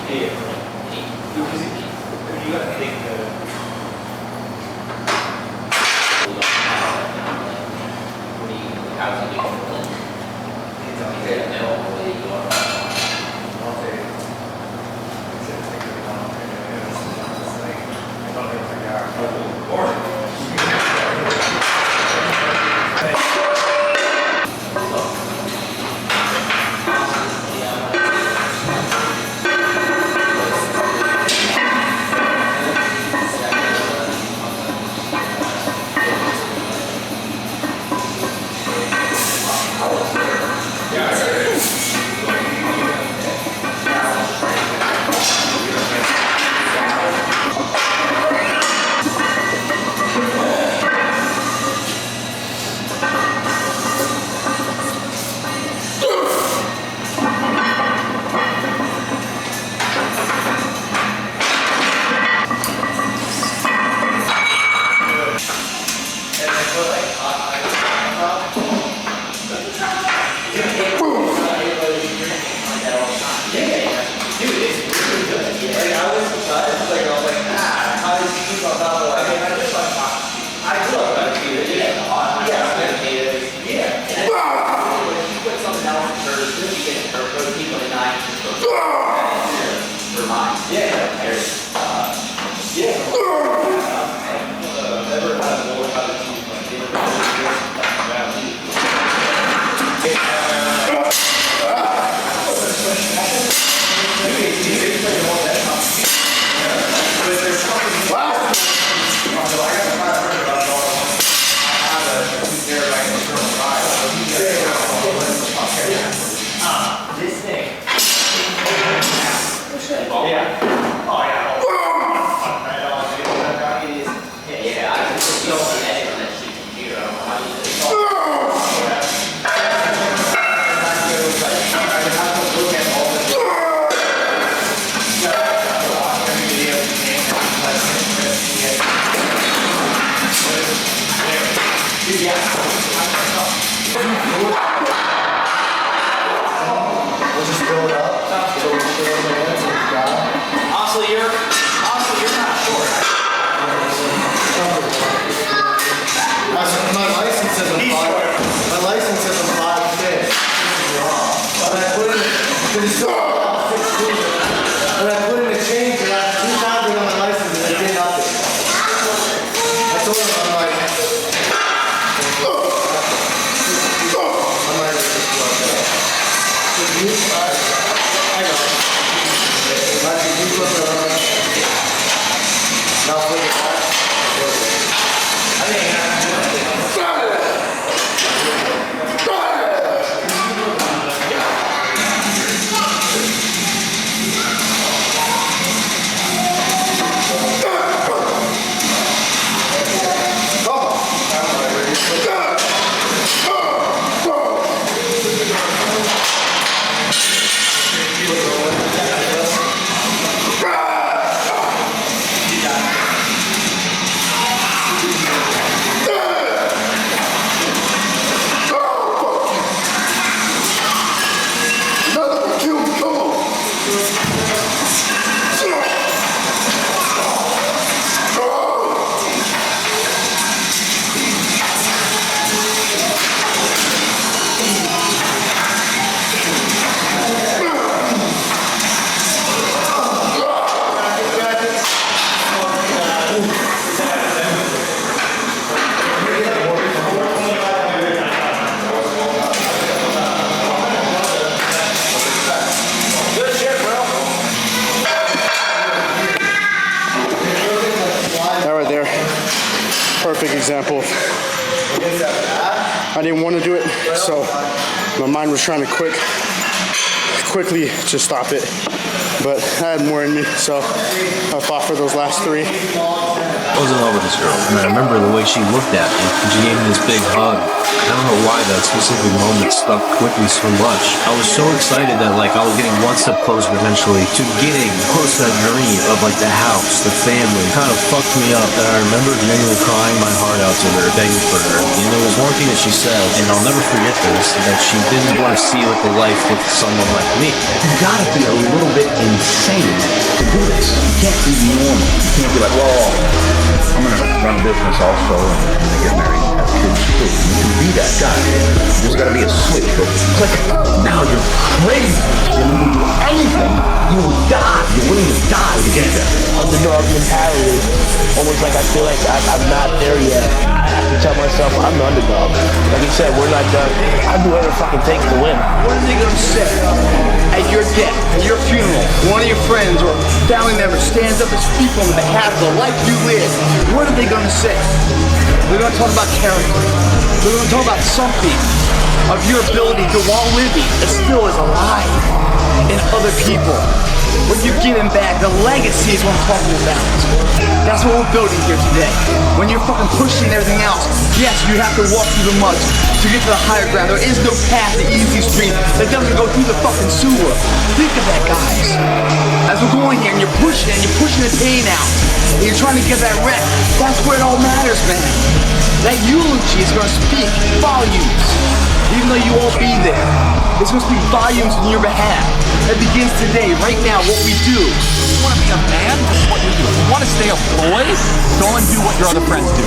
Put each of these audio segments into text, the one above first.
You gotta think perfect example. I didn't want to do it, so my mind was trying to quickly just stop it. But I had more in me, so I fought for those last three. I was in love with this girl, and I remember the way she looked at me, and she gave me this big hug. I don't know why that specific moment stuck with me so much. I was so excited that I was getting one step closer potentially to getting close to that dream of the house, the family. It kind of fucked me up, and I remember genuinely crying my heart out to her, begging for her. And there was one thing that she said, and I'll never forget this, that she didn't want to see what the life with someone like me. You gotta be a little bit insane to do this. You can't be normal. You can't be like, well, I'm gonna run a business also and get married and have kids too. You can be that guy. There's gotta be a switch. Go click. Now you're crazy. You're willing to do anything. You will die. You're willing to die to get there. Underdog mentality. Almost like I feel like I'm not there yet. I have to tell myself I'm the underdog. Like you said, we're not done. I'll do whatever it fucking takes to win. What are they gonna say at your death, at your funeral? One of your friends or family member stands up and speaks on behalf of the life you live. What are they gonna say? They're gonna talk about character. They're gonna talk about something of your ability to, while living, that still is alive in other people. When you're giving back, the legacy is what I'm talking about. That's what we're building here today. When you're fucking pushing everything else, yes, you have to walk through the mud to get to the higher ground. There is no path, the easy street that doesn't go through the fucking sewer. Think of that, guys. As we're going here and you're pushing the pain out, and you're trying to get that wreck, that's where it all matters, man. That eulogy is gonna speak volumes. Even though you won't be there, it's gonna speak volumes on your behalf. It begins today, right now, what we do. You want to be a man? This is what you do. If you want to stay a boy, go and do what your other friends do.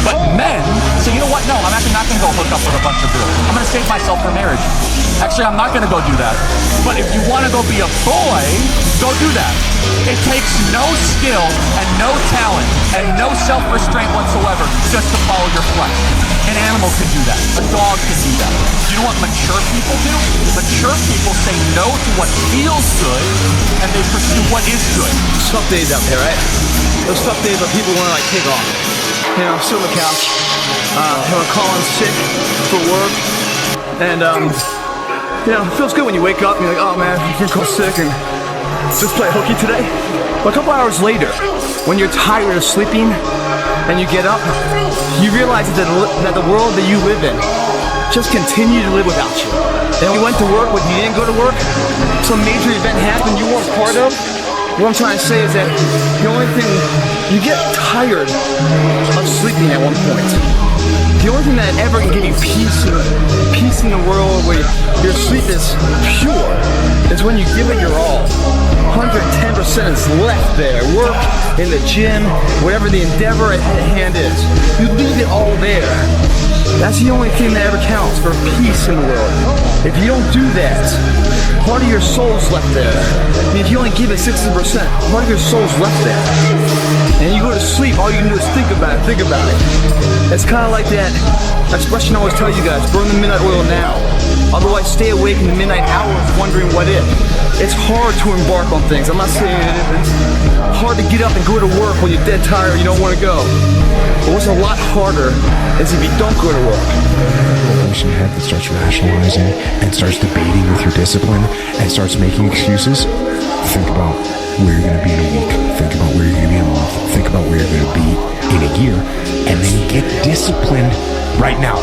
But men say, you know what? No, I'm actually not going to go hook up with a bunch of girls. I'm going to save myself for marriage. Actually, I'm not going to go do that. But if you want to go be a boy, go do that. It takes no skill and no talent and no self-restraint whatsoever just to follow your flesh. An animal can do that. A dog can do that. You know what mature people do? Mature people say no to what feels good and they pursue what is good. Tough days out there, right? Those tough days where people want to like take off. You know, sit on the couch, calling sick for work, and you know, it feels good when you wake up and you're like, oh man, I'm gonna call sick and just play hooky today. But a couple hours later, when you're tired of sleeping and you get up, you realize that the world that you live in just continue to live without you. And you went to work, but you didn't go to work. Some major event happened you weren't part of. What I'm trying to say is that the only thing, you get tired of sleeping at one point. The only thing that ever can give you peace in the world where your sleep is pure is when you give it your all. 110% is left there. Work, in the gym, whatever the endeavor at hand is. You leave it all there. That's the only thing that ever counts for peace in the world. If you don't do that, part of your soul's left there. I mean, if you only give it 60%, part of your soul's left there. And you go to sleep, all you can do is think about it, It's kind of like that expression I always tell you guys, burn the midnight oil now. Otherwise, stay awake in the midnight hours wondering what if. It's hard to embark on things. I'm not saying it's hard to get up and go to work when you're dead tired and you don't want to go. But what's a lot harder is if you don't go to work. Voice in your head that starts rationalizing and starts debating with your discipline and starts making excuses. Think about where you're going to be in a week. Think about where you're going to be in a month. Think about where you're going to be in a year. And then get disciplined right now.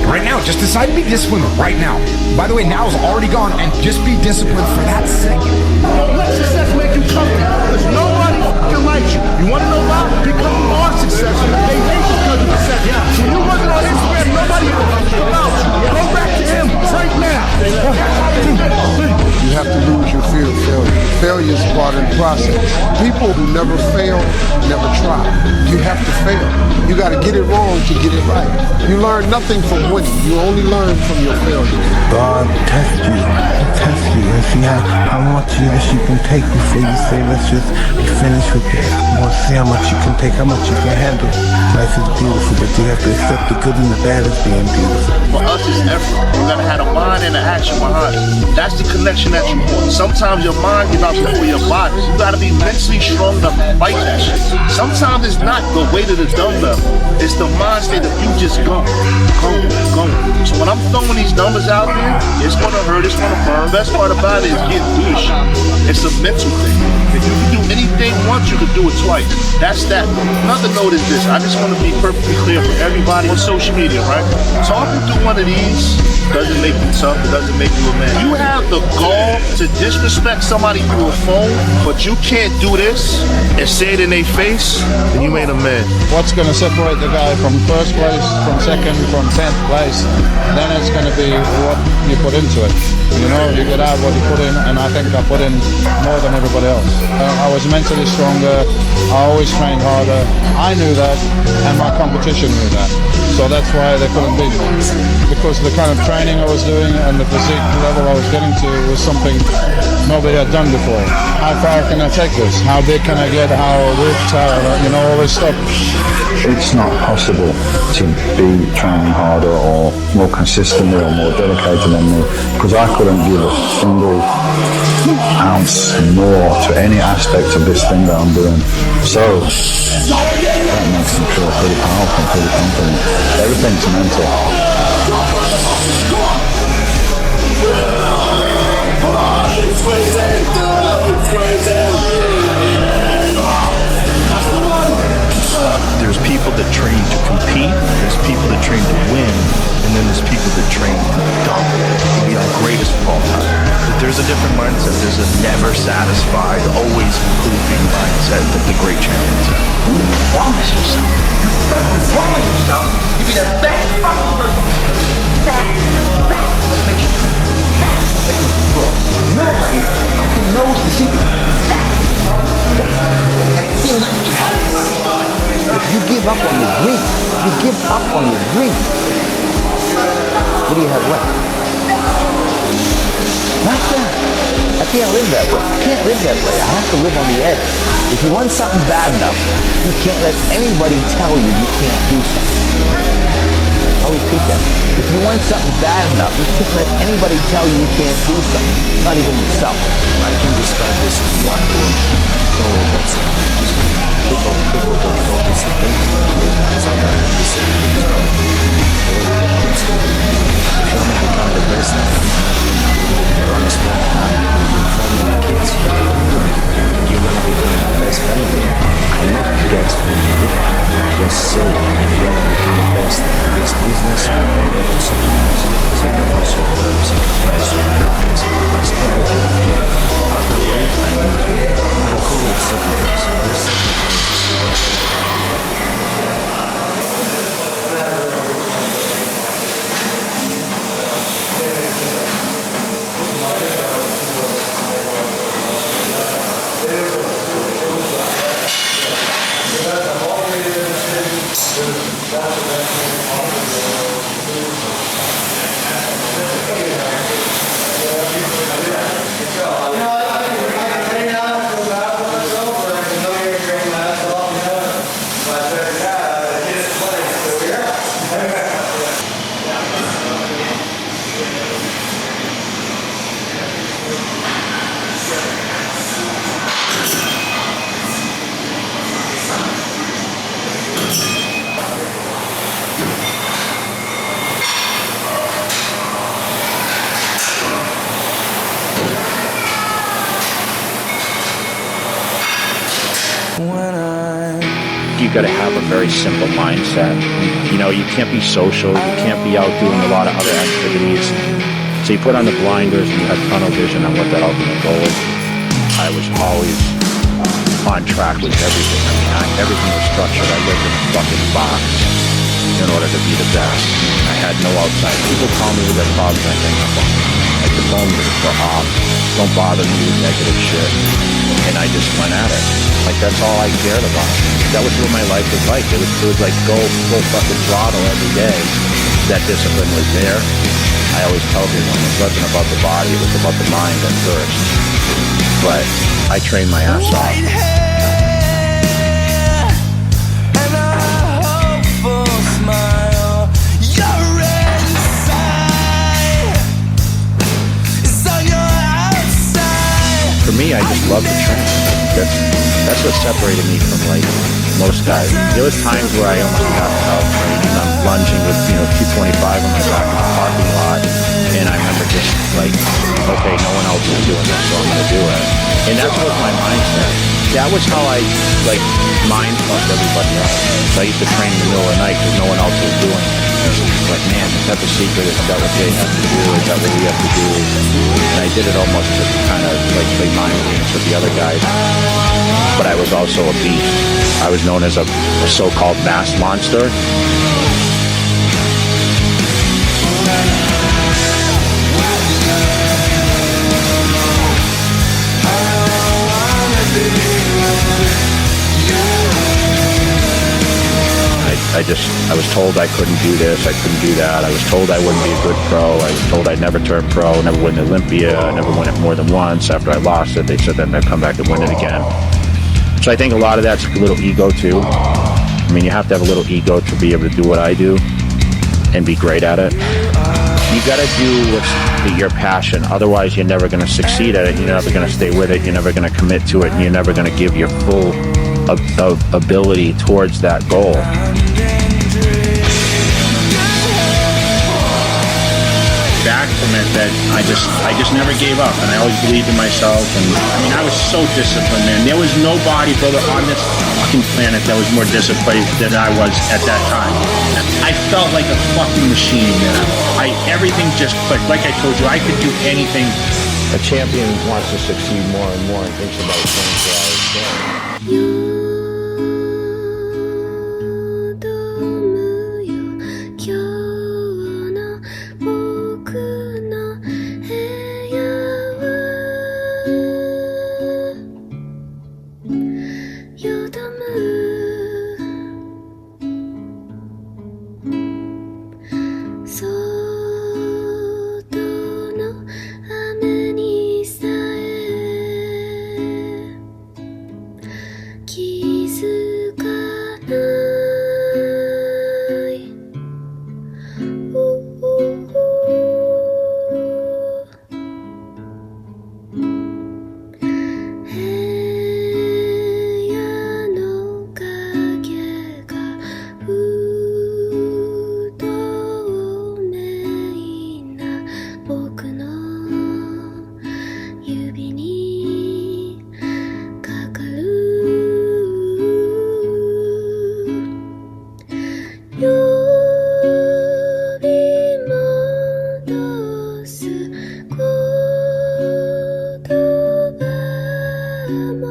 Right now, just decide to be disciplined right now. By the way, now is already gone, and just be disciplined for that second. Let success make you comfortable. There's nobody fucking like you. You want to know why? Because you are successful. They hate you because you're successful. When you're working on Instagram, nobody knows about you. Go back to him right now. You have to lose your fear of failure. Failure is part of the process. People who never fail, never try. You have to fail. You got to get it wrong to get it right. You learn nothing from winning. You only learn from your failure. God test you and see how much you can take before you say let's just be finished with it. You want to see how much you can take, how much you can handle. Life is beautiful, but you have to accept the good and the bad as being beautiful. For us, it's effort. You gotta have a mind and an action behind it. That's the connection that you want. Sometimes your mind gets out before your body. You gotta be mentally strong enough to fight that shit. Sometimes it's not the weight of the dumbbell. It's the mind state of you just go. So when I'm throwing these numbers out there, it's gonna hurt, it's gonna burn. Best part about it is getting through the shit. It's a mental thing. If you can do anything once, you can do it twice. That's that. Another note is this. I just want to be perfectly clear for everybody on social media, right? Talking through one of these doesn't make you tough. It doesn't make you a man. You have the gall to disrespect somebody through a phone, but you can't do this and say it in their face, then you ain't a man. What's going to separate the guy from first place, from second, from 10th place? Then it's going to be what you put into it. You know, you get out what you put in, and I think I put in more than everybody else. I was mentally stronger. I always trained harder. I knew that, and my competition knew that. So that's why they couldn't beat me. Because the kind of training I was doing and the physique level I was getting to was something nobody had done before. How far can I take this? How big can I get? How ripped? You know, all this stuff. It's not possible to be training harder or more consistently or more dedicated than me, because I couldn't give a single ounce more to any aspect of this thing that I'm doing. So that makes me feel pretty powerful, pretty confident. Everything's mental. There's people that train to compete, there's people that train to win, and then there's people that train to dominate, to be the greatest of all time. But there's a different mindset. There's a never satisfied, always improving mindset that the great champions have. Promise yourself. Promise yourself. You be the best fucking person. Nobody fucking knows the secret. If you give up on your dream, what do you have left? Nothing. I can't live that way. I can't live that way. I have to live on the edge. If you want something bad enough, you can't let anybody tell you you can't do something. I'll repeat that. If you want something bad enough, you can't let anybody tell you you can't do something. Not even yourself. I can describe this in one word. People don't focus on things. Sometimes if you want to become the best, you understand how you kids. You're going to become the best anyway. I'm not against people. Just say you want to become the best in this business. Sacrifice your work, sacrifice your happiness, sacrifice everything. After a lifetime, I call it sacrifice. You got to have a very simple mindset. You know, you can't be social. You can't be out doing a lot of other activities. So you put on the blinders and you have tunnel vision on what that ultimate goal is. I was always on track with everything. I mean, everything was structured. I lived in a fucking box in order to be the best. I had no outside. People call me with their problems. I think, like, the phone was off. Don't bother me with negative shit. And I just went at it. Like, that's all I cared about. That was what my life was like. It was like go full fucking throttle every day. That discipline was there. I always tell everyone it wasn't about the body, it was about the mind at first. But I trained my ass off. For me, I just love to train. That's what separated me from, like, most guys. There was times where I almost got out training. I'm lunging with, 225 on my back in the parking lot. And I remember just like, okay, no one else is doing this, so I'm going to do it. And that's what my mindset. that was how I like mind fucked everybody else. So I used to train in the middle of the night because no one else was doing it. Like, man, is that the secret? Is that what they have to do? Is that what we have to do? And I did it almost to kind of like play mind games with the other guys. But I was also a beast. I was known as a so-called mass monster. I was told I couldn't do this, I couldn't do that. I was told I wouldn't be a good pro. I was told I'd never turn pro, never win the Olympia, never win it more than once. After I lost it, they said then I'd come back and win it again. So I think a lot of that's a little ego too. I mean, you have to have a little ego to be able to do what I do and be great at it. You gotta do what's your passion. Otherwise, you're never gonna succeed at it. You're never gonna stay with it. You're never gonna commit to it, and you're never gonna give your full ability towards that goal. Back from it that I just never gave up, and I always believed in myself. And I mean, I was so disciplined, man. There was no bodybuilder on this fucking planet that was more disciplined than I was at that time. I felt like a fucking machine, man. Everything just clicked. Like I told you, I could do anything. A champion wants to succeed more and more and thinks about 24 hours a day. I'm